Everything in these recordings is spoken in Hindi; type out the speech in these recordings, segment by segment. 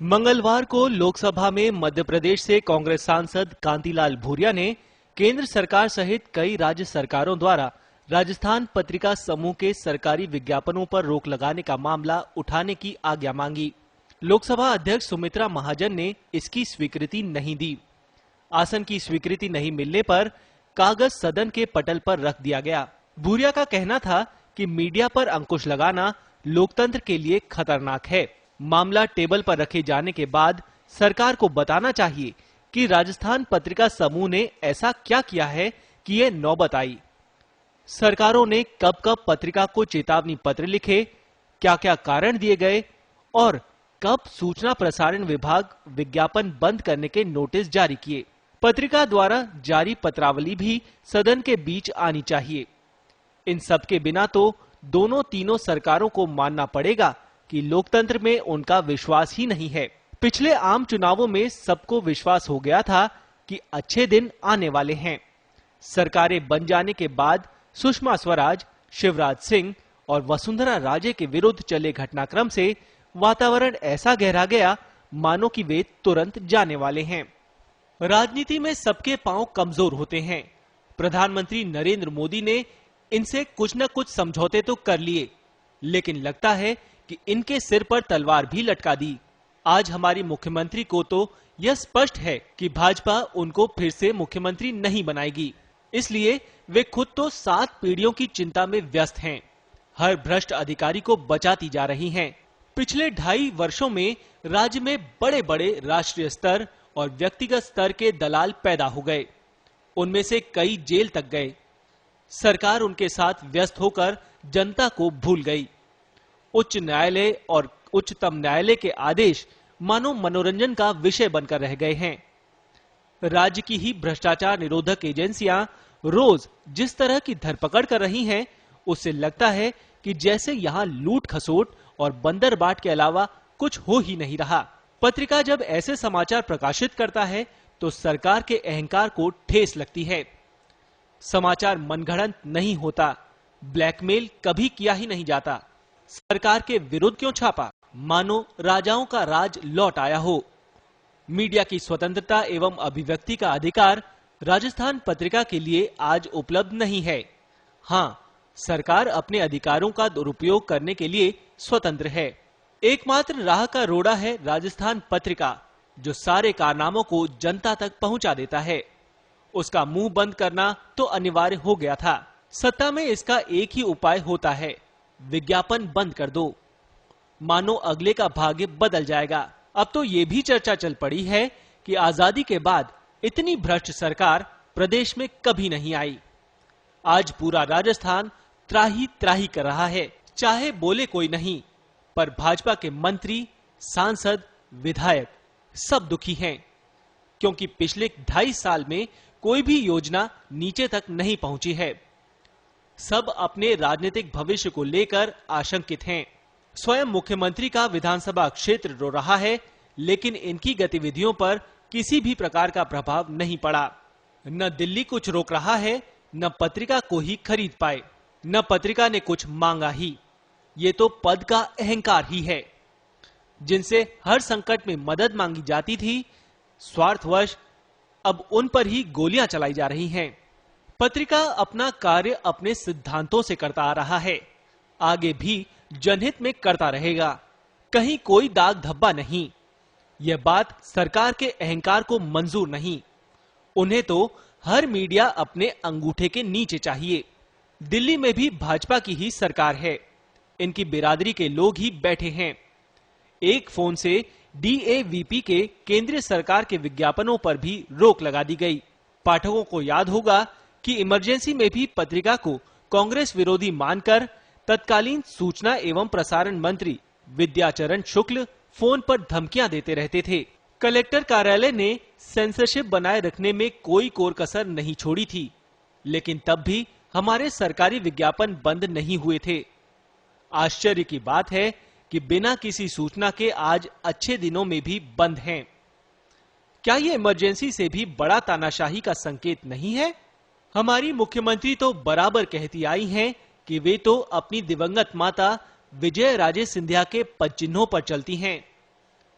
मंगलवार को लोकसभा में मध्य प्रदेश से कांग्रेस सांसद कांतिलाल भूरिया ने केंद्र सरकार सहित कई राज्य सरकारों द्वारा राजस्थान पत्रिका समूह के सरकारी विज्ञापनों पर रोक लगाने का मामला उठाने की आज्ञा मांगी। लोकसभा अध्यक्ष सुमित्रा महाजन ने इसकी स्वीकृति नहीं दी। आसन की स्वीकृति नहीं मिलने पर कागज सदन के पटल पर रख दिया गया। भूरिया का कहना था कि मीडिया पर अंकुश लगाना लोकतंत्र के लिए खतरनाक है। मामला टेबल पर रखे जाने के बाद सरकार को बताना चाहिए कि राजस्थान पत्रिका समूह ने ऐसा क्या किया है कि ये नौबत आई। सरकारों ने कब कब पत्रिका को चेतावनी पत्र लिखे, क्या क्या कारण दिए गए और कब सूचना प्रसारण विभाग विज्ञापन बंद करने के नोटिस जारी किए। पत्रिका द्वारा जारी पत्रावली भी सदन के बीच आनी चाहिए। इन सब के बिना तो दोनों तीनों सरकारों को मानना पड़ेगा कि लोकतंत्र में उनका विश्वास ही नहीं है। पिछले आम चुनावों में सबको विश्वास हो गया था कि अच्छे दिन आने वाले हैं। सरकारें बन जाने के बाद सुषमा स्वराज, शिवराज सिंह और वसुंधरा राजे के विरुद्ध चले घटनाक्रम से वातावरण ऐसा गहरा गया मानो कि वे तुरंत जाने वाले हैं। राजनीति में सबके पांव कमजोर होते हैं। प्रधानमंत्री नरेंद्र मोदी ने इनसे कुछ न कुछ समझौते तो कर लिए, लेकिन लगता है कि इनके सिर पर तलवार भी लटका दी। आज हमारी मुख्यमंत्री को तो यह स्पष्ट है कि भाजपा उनको फिर से मुख्यमंत्री नहीं बनाएगी, इसलिए वे खुद तो 7 पीढ़ियों की चिंता में व्यस्त हैं। हर भ्रष्ट अधिकारी को बचाती जा रही हैं। पिछले 2.5 वर्षों में राज्य में बड़े बड़े राष्ट्रीय स्तर और व्यक्तिगत स्तर के दलाल पैदा हो गए। उनमें से कई जेल तक गए। सरकार उनके साथ व्यस्त होकर जनता को भूल गई। उच्च न्यायालय और उच्चतम न्यायालय के आदेश मानो मनोरंजन का विषय बनकर रह गए हैं। राज्य की ही भ्रष्टाचार निरोधक एजेंसियां रोज जिस तरह की धरपकड़ कर रही हैं, उससे लगता है कि जैसे यहां लूट खसोट और बंदरबाट के अलावा कुछ हो ही नहीं रहा। पत्रिका जब ऐसे समाचार प्रकाशित करता है तो सरकार के अहंकार को ठेस लगती है। समाचार मनगढ़ंत नहीं होता, ब्लैकमेल कभी किया ही नहीं जाता। सरकार के विरुद्ध क्यों छापा, मानो राजाओं का राज लौट आया हो। मीडिया की स्वतंत्रता एवं अभिव्यक्ति का अधिकार राजस्थान पत्रिका के लिए आज उपलब्ध नहीं है। हाँ, सरकार अपने अधिकारों का दुरुपयोग करने के लिए स्वतंत्र है। एकमात्र राह का रोड़ा है राजस्थान पत्रिका, जो सारे कारनामों को जनता तक पहुंचा देता है। उसका मुंह बंद करना तो अनिवार्य हो गया था। सत्ता में इसका एक ही उपाय होता है, विज्ञापन बंद कर दो, मानो अगले का भाग्य बदल जाएगा। अब तो ये भी चर्चा चल पड़ी है कि आजादी के बाद इतनी भ्रष्ट सरकार प्रदेश में कभी नहीं आई। आज पूरा राजस्थान त्राही त्राही कर रहा है। चाहे बोले कोई नहीं, पर भाजपा के मंत्री, सांसद, विधायक सब दुखी हैं, क्योंकि पिछले 2.5 साल में कोई भी योजना नीचे तक नहीं पहुंची है। सब अपने राजनीतिक भविष्य को लेकर आशंकित हैं। स्वयं मुख्यमंत्री का विधानसभा क्षेत्र रो रहा है, लेकिन इनकी गतिविधियों पर किसी भी प्रकार का प्रभाव नहीं पड़ा। न दिल्ली कुछ रोक रहा है, न पत्रिका को ही खरीद पाए, न पत्रिका ने कुछ मांगा ही। ये तो पद का अहंकार ही है। जिनसे हर संकट में मदद मांगी जाती थी, स्वार्थवश अब उन पर ही गोलियां चलाई जा रही हैं। पत्रिका अपना कार्य अपने सिद्धांतों से करता आ रहा है, आगे भी जनहित में करता रहेगा। कहीं कोई दाग धब्बा नहीं। यह बात सरकार के अहंकार को मंजूर नहीं। उन्हें तो हर मीडिया अपने अंगूठे के नीचे चाहिए। दिल्ली में भी भाजपा की ही सरकार है। इनकी बिरादरी के लोग ही बैठे हैं। एक फोन से DAVP के केंद्रीय सरकार के विज्ञापनों पर भी रोक लगा दी गई। पाठकों को याद होगा कि इमरजेंसी में भी पत्रिका को कांग्रेस विरोधी मानकर तत्कालीन सूचना एवं प्रसारण मंत्री विद्याचरण शुक्ल फोन पर धमकियां देते रहते थे। कलेक्टर कार्यालय ने सेंसरशिप बनाए रखने में कोई कोर कसर नहीं छोड़ी थी, लेकिन तब भी हमारे सरकारी विज्ञापन बंद नहीं हुए थे। आश्चर्य की बात है कि बिना किसी सूचना के आज अच्छे दिनों में भी बंद हैं। क्या ये इमरजेंसी से भी बड़ा तानाशाही का संकेत नहीं है? हमारी मुख्यमंत्री तो बराबर कहती आई हैं कि वे तो अपनी दिवंगत माता विजय राजे सिंधिया के पद चिन्हों पर चलती हैं।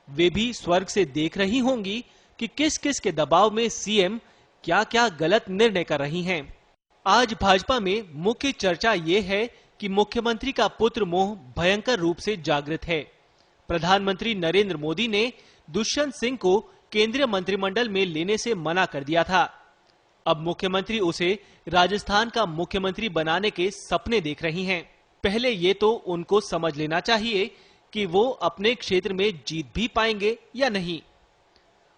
वे भी स्वर्ग से देख रही होंगी कि किस किस के दबाव में सीएम क्या क्या गलत निर्णय कर रही हैं। आज भाजपा में मुख्य चर्चा ये है कि मुख्यमंत्री का पुत्र मोह भयंकर रूप से जागृत है। प्रधानमंत्री नरेंद्र मोदी ने दुष्यंत सिंह को केंद्रीय मंत्रिमंडल में लेने से मना कर दिया था। अब मुख्यमंत्री उसे राजस्थान का मुख्यमंत्री बनाने के सपने देख रही हैं। पहले ये तो उनको समझ लेना चाहिए कि वो अपने क्षेत्र में जीत भी पाएंगे या नहीं।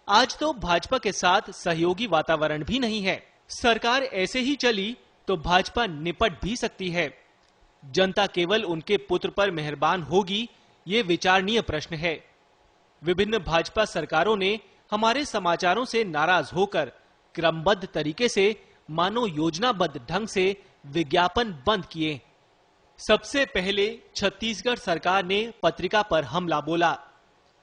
आज तो भाजपा के साथ सहयोगी वातावरण भी नहीं है। सरकार ऐसे ही चली तो भाजपा निपट भी सकती है। जनता केवल उनके पुत्र पर मेहरबान होगी, ये विचारणीय प्रश्न है। विभिन्न भाजपा सरकारों ने हमारे समाचारों से नाराज होकर क्रमबद्ध तरीके से मानो योजनाबद्ध ढंग से विज्ञापन बंद किए। सबसे पहले छत्तीसगढ़ सरकार ने पत्रिका पर हमला बोला।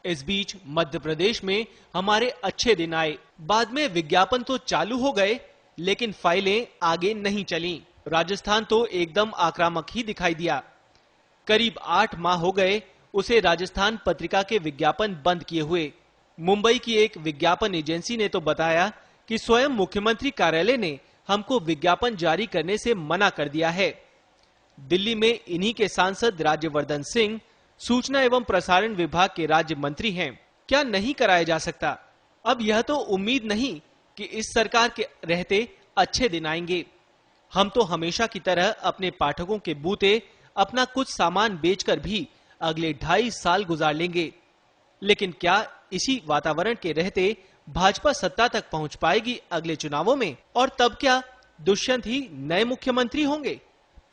इस बीच मध्य प्रदेश में हमारे अच्छे दिन आए। बाद में विज्ञापन तो चालू हो गए, लेकिन फाइलें आगे नहीं चलीं। राजस्थान तो एकदम आक्रामक ही दिखाई दिया। करीब 8 माह हो गए उसे राजस्थान पत्रिका के विज्ञापन बंद किए हुए। मुंबई की एक विज्ञापन एजेंसी ने तो बताया कि स्वयं मुख्यमंत्री कार्यालय ने हमको विज्ञापन जारी करने से मना कर दिया है। दिल्ली में इन्हीं के सांसद राज्यवर्धन सिंह सूचना एवं प्रसारण विभाग के राज्य मंत्री हैं। क्या नहीं कराया जा सकता? अब यह तो उम्मीद नहीं कि इस सरकार के रहते अच्छे दिन आएंगे। हम तो हमेशा की तरह अपने पाठकों के बूते अपना कुछ सामान बेचकर भी अगले 2.5 साल गुजार लेंगे। लेकिन क्या इसी वातावरण के रहते भाजपा सत्ता तक पहुंच पाएगी अगले चुनावों में? और तब क्या दुष्यंत ही नए मुख्यमंत्री होंगे?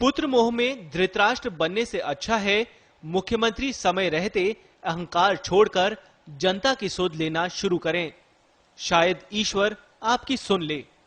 पुत्र मोह में धृतराष्ट्र बनने से अच्छा है मुख्यमंत्री समय रहते अहंकार छोड़कर जनता की सुध लेना शुरू करें। शायद ईश्वर आपकी सुन ले।